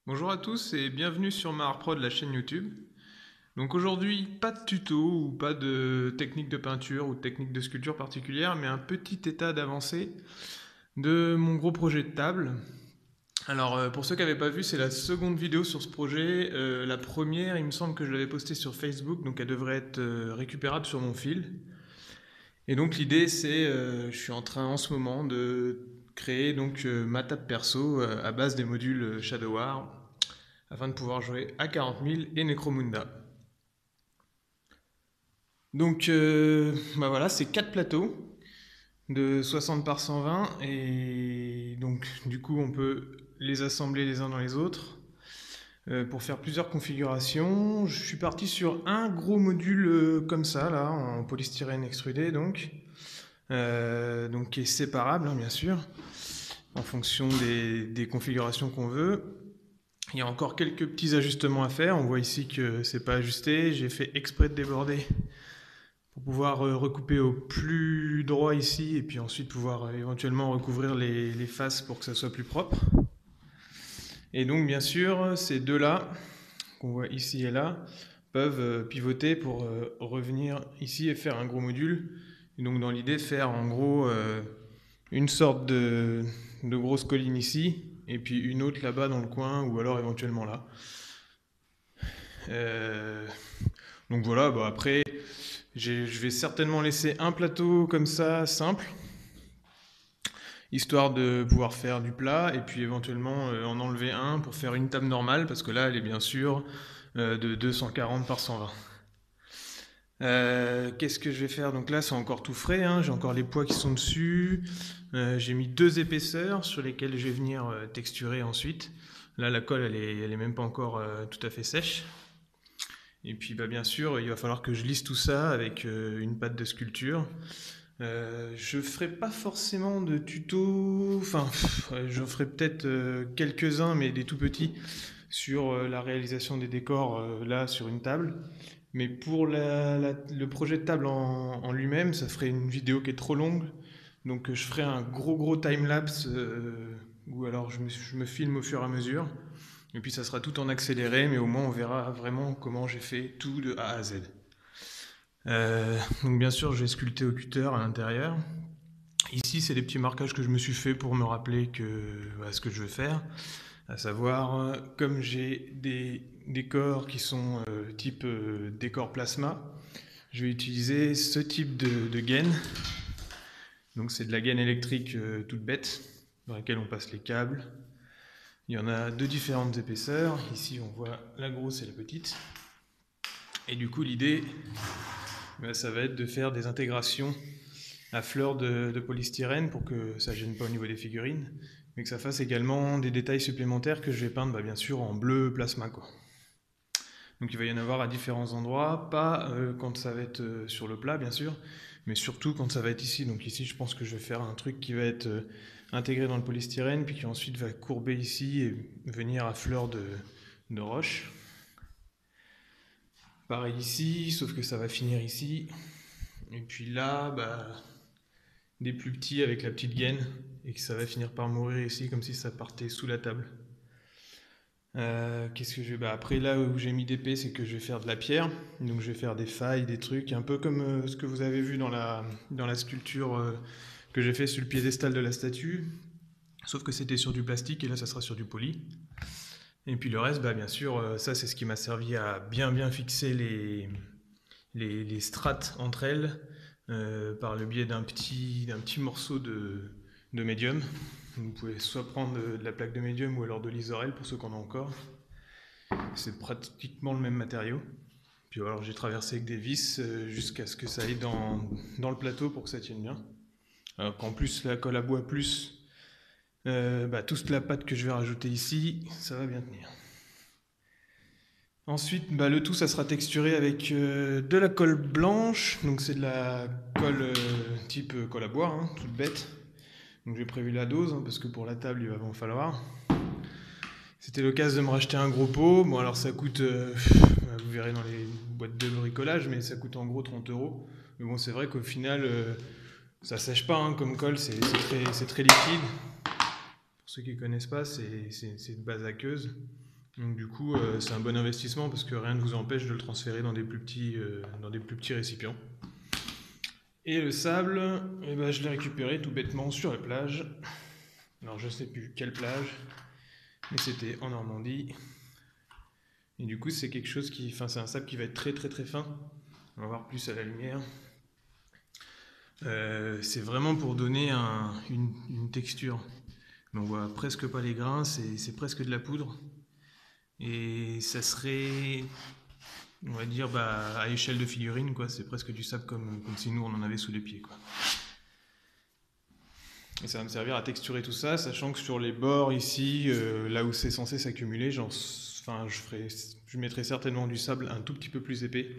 Bonjour à tous et bienvenue sur ma Art Pro de la chaîne YouTube. Donc aujourd'hui, pas de tuto ou pas de technique de peinture ou de technique de sculpture particulière, mais un petit état d'avancée de mon gros projet de table. Alors pour ceux qui n'avaient pas vu, c'est la seconde vidéo sur ce projet. La première, il me semble que je l'avais postée sur Facebook, donc elle devrait être récupérable sur mon fil. Et donc l'idée c'est, je suis en train en ce moment de créer donc ma table perso à base des modules Shadow War afin de pouvoir jouer à 40 000 et Necromunda. Donc bah voilà, c'est 4 plateaux de 60 par 120 et donc du coup on peut les assembler les uns dans les autres pour faire plusieurs configurations. Je suis parti sur un gros module comme ça là en polystyrène extrudé donc qui est séparable bien sûr en fonction des configurations qu'on veut. Il y a encore quelques petits ajustements à faire. On voit ici que c'est pas ajusté. J'ai fait exprès de déborder pour pouvoir recouper au plus droit ici et puis ensuite pouvoir éventuellement recouvrir les faces pour que ça soit plus propre. Et donc bien sûr, ces deux-là, qu'on voit ici et là, peuvent pivoter pour revenir ici et faire un gros module. Et donc dans l'idée, faire en gros une sorte de grosse colline ici et puis une autre là-bas dans le coin ou alors éventuellement là. Donc voilà, bah après, je vais certainement laisser un plateau comme ça, simple, histoire de pouvoir faire du plat, et puis éventuellement en enlever un pour faire une table normale, parce que là, elle est bien sûr de 240 par 120. Qu'est-ce que je vais faire? Donc là, c'est encore tout frais, hein, j'ai encore les poids qui sont dessus. J'ai mis 2 épaisseurs sur lesquelles je vais venir texturer ensuite. Là, la colle, elle est même pas encore tout à fait sèche. Et puis bah, bien sûr, il va falloir que je lisse tout ça avec une pâte de sculpture. Je ferai pas forcément de tuto, enfin je ferai peut-être quelques-uns, mais des tout petits, sur la réalisation des décors là sur une table. Mais pour le projet de table en lui-même, ça ferait une vidéo qui est trop longue. Donc je ferai un gros time-lapse où alors je me filme au fur et à mesure. Et puis ça sera tout en accéléré, mais au moins on verra vraiment comment j'ai fait tout de A à Z. Donc bien sûr, je vais sculpter au cutter à l'intérieur. Ici, c'est des petits marquages que je me suis fait pour me rappeler ce que je veux faire. À savoir, comme j'ai des décors qui sont type décor plasma, je vais utiliser ce type de gaine. Donc c'est de la gaine électrique toute bête, dans laquelle on passe les câbles. Il y en a de différentes épaisseurs. Ici, on voit la grosse et la petite. Et du coup, l'idée, ça va être de faire des intégrations à fleur de polystyrène pour que ça ne gêne pas au niveau des figurines, mais que ça fasse également des détails supplémentaires que je vais peindre bien sûr en bleu plasma, quoi. Donc il va y en avoir à différents endroits, pas quand ça va être sur le plat bien sûr, mais surtout quand ça va être ici. Donc ici je pense que je vais faire un truc qui va être intégré dans le polystyrène, puis qui ensuite va courber ici et venir à fleur de roche. Pareil ici, sauf que ça va finir ici. Et puis là, des plus petits avec la petite gaine, et que ça va finir par mourir ici, comme si ça partait sous la table. Qu'est-ce que je vais... après là où j'ai mis d'épais, c'est que je vais faire de la pierre. Donc je vais faire des failles, des trucs, un peu comme ce que vous avez vu dans la sculpture que j'ai fait sur le piédestal de la statue. Sauf que c'était sur du plastique et là ça sera sur du poly. Et puis le reste, bien sûr, ça c'est ce qui m'a servi à bien fixer les strates entre elles par le biais d'un petit morceau de médium. Vous pouvez soit prendre de la plaque de médium ou alors de l'isorel pour ceux qui en ont encore. C'est pratiquement le même matériau. Puis alors j'ai traversé avec des vis jusqu'à ce que ça aille dans le plateau pour que ça tienne bien. Alors qu'en plus la colle à bois plus toute la pâte que je vais rajouter ici, ça va bien tenir. Ensuite, le tout, ça sera texturé avec de la colle blanche. Donc c'est de la colle type colle à bois, hein, toute bête. Donc j'ai prévu la dose, hein, parce que pour la table, il va en falloir. C'était l'occasion de me racheter un gros pot. Bon, alors ça coûte, vous verrez dans les boîtes de bricolage, mais ça coûte en gros 30 €. Mais bon, c'est vrai qu'au final, ça sèche pas, hein, comme colle, c'est très liquide. Pour ceux qui ne connaissent pas, c'est de base aqueuse. Donc du coup, c'est un bon investissement parce que rien ne vous empêche de le transférer dans des plus petits récipients. Et le sable, eh ben, je l'ai récupéré tout bêtement sur la plage. Alors je sais plus quelle plage, mais c'était en Normandie. Et du coup, c'est quelque chose c'est un sable qui va être très très très fin. On va voir plus à la lumière. C'est vraiment pour donner une texture. Mais on voit presque pas les grains, c'est presque de la poudre. Et ça serait, on va dire, à échelle de figurine, quoi. C'est presque du sable comme si nous on en avait sous les pieds, quoi. Et ça va me servir à texturer tout ça, sachant que sur les bords ici, là où c'est censé s'accumuler, je mettrai certainement du sable un tout petit peu plus épais,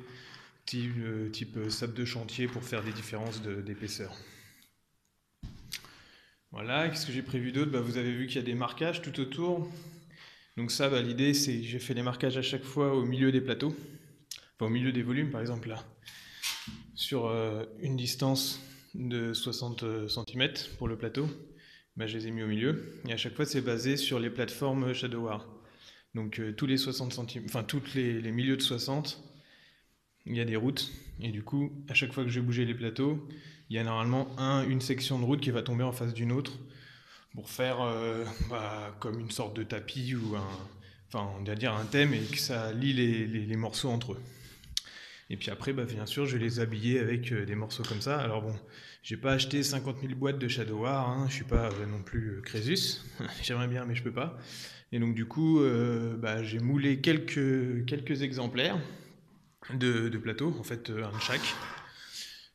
type sable de chantier pour faire des différences d'épaisseur. Voilà, qu'est-ce que j'ai prévu d'autre? Vous avez vu qu'il y a des marquages tout autour. Donc ça, l'idée, c'est que j'ai fait les marquages à chaque fois au milieu des plateaux, enfin au milieu des volumes par exemple là, sur une distance de 60 cm pour le plateau. Je les ai mis au milieu, et à chaque fois c'est basé sur les plateformes Shadow War. Donc tous les 60 cm, enfin tous les milieux de 60, il y a des routes, et du coup, à chaque fois que je vais bouger les plateaux, il y a normalement une section de route qui va tomber en face d'une autre, pour faire comme une sorte de tapis ou on va dire un thème et que ça lie les morceaux entre eux. Et puis après, bien sûr, je vais les habiller avec des morceaux comme ça. Alors bon, j'ai pas acheté 50 000 boîtes de Shadow War, hein, je suis pas non plus Crésus, j'aimerais bien mais je peux pas. Et donc du coup, j'ai moulé quelques exemplaires de plateaux, en fait un de chaque.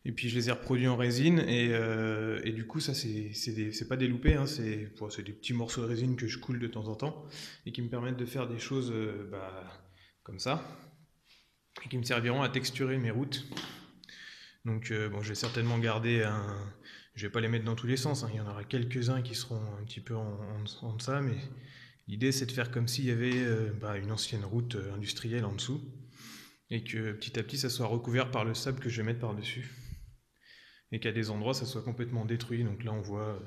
Et puis je les ai reproduits en résine et du coup ça c'est pas des loupés, hein, c'est des petits morceaux de résine que je coule de temps en temps et qui me permettent de faire des choses comme ça et qui me serviront à texturer mes routes. Donc je vais certainement garder je vais pas les mettre dans tous les sens, hein, il y en aura quelques-uns qui seront un petit peu en deçà, mais l'idée c'est de faire comme s'il y avait une ancienne route industrielle en dessous et que petit à petit ça soit recouvert par le sable que je vais mettre par-dessus. Et qu'à des endroits ça soit complètement détruit. Donc là on voit,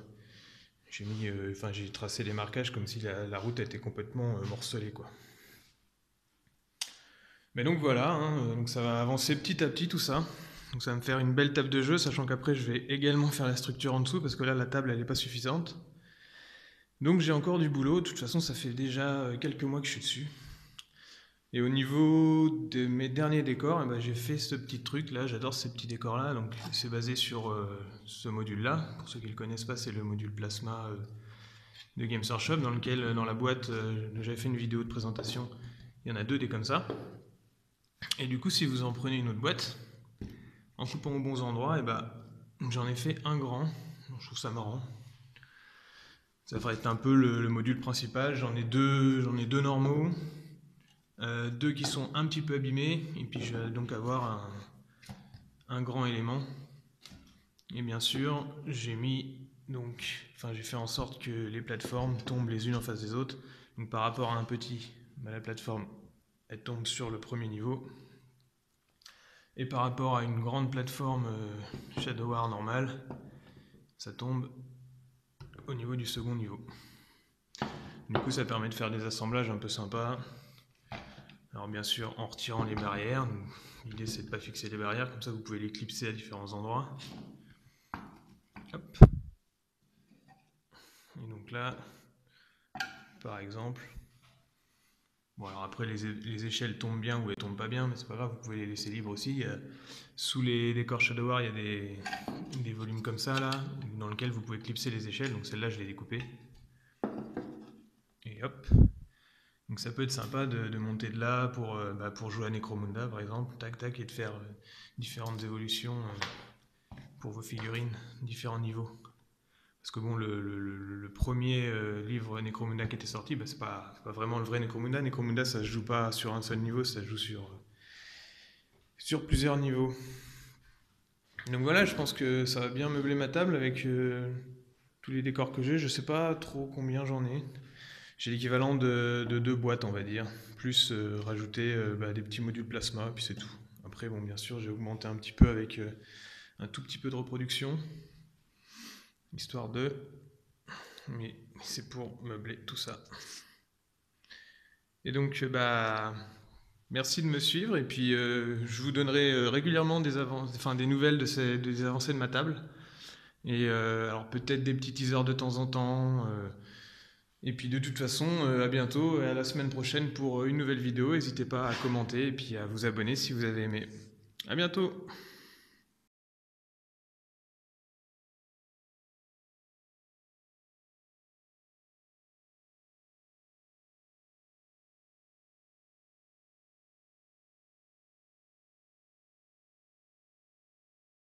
j'ai tracé les marquages comme si la route était complètement morcelée, quoi. Mais donc voilà, hein, donc ça va avancer petit à petit tout ça. Donc ça va me faire une belle table de jeu, sachant qu'après je vais également faire la structure en dessous parce que là la table elle est pas suffisante. Donc j'ai encore du boulot. De toute façon ça fait déjà quelques mois que je suis dessus. Et au niveau de mes derniers décors, j'ai fait ce petit truc là, j'adore ces petits décors là, donc c'est basé sur ce module là. Pour ceux qui ne le connaissent pas, c'est le module plasma de Games Workshop dans lequel, dans la boîte, j'avais fait une vidéo de présentation, il y en a deux des comme ça. Et du coup si vous en prenez une autre boîte, en coupant aux bons endroits, j'en ai fait un grand, je trouve ça marrant. Ça va être un peu le module principal, j'en ai deux normaux. Deux qui sont un petit peu abîmés, et puis je vais donc avoir un grand élément. Et bien sûr, j'ai fait en sorte que les plateformes tombent les unes en face des autres. Donc par rapport à un petit, la plateforme elle tombe sur le premier niveau. Et par rapport à une grande plateforme Shadow War normale, ça tombe au niveau du second niveau. Du coup, ça permet de faire des assemblages un peu sympas. Alors bien sûr, en retirant les barrières. L'idée, c'est de ne pas fixer les barrières, comme ça vous pouvez les clipser à différents endroits. Hop. Et donc là, par exemple, alors après les échelles tombent bien ou elles tombent pas bien, mais c'est pas grave, vous pouvez les laisser libres aussi. Sous les décors Shadow War, il y a des volumes comme ça là, dans lesquels vous pouvez clipser les échelles. Donc celle-là, je l'ai découpée. Et hop. Donc ça peut être sympa de monter de là pour jouer à Necromunda par exemple, tac tac, et de faire différentes évolutions pour vos figurines, différents niveaux. Parce que bon, le premier livre Necromunda qui était sorti, c'est pas vraiment le vrai Necromunda. Necromunda, ça se joue pas sur un seul niveau, ça se joue sur plusieurs niveaux. Donc voilà, je pense que ça va bien meubler ma table avec tous les décors que j'ai. Je sais pas trop combien j'en ai. J'ai l'équivalent de 2 boîtes, on va dire. Plus rajouter des petits modules plasma, puis c'est tout. Après, bon, bien sûr, j'ai augmenté un petit peu avec un tout petit peu de reproduction. Histoire de... Mais c'est pour meubler tout ça. Et donc, merci de me suivre. Et puis, je vous donnerai régulièrement des nouvelles des avancées de ma table. Et alors, peut-être des petits teasers de temps en temps. Et puis, de toute façon, à bientôt, et à la semaine prochaine pour une nouvelle vidéo. N'hésitez pas à commenter et puis à vous abonner si vous avez aimé. À bientôt!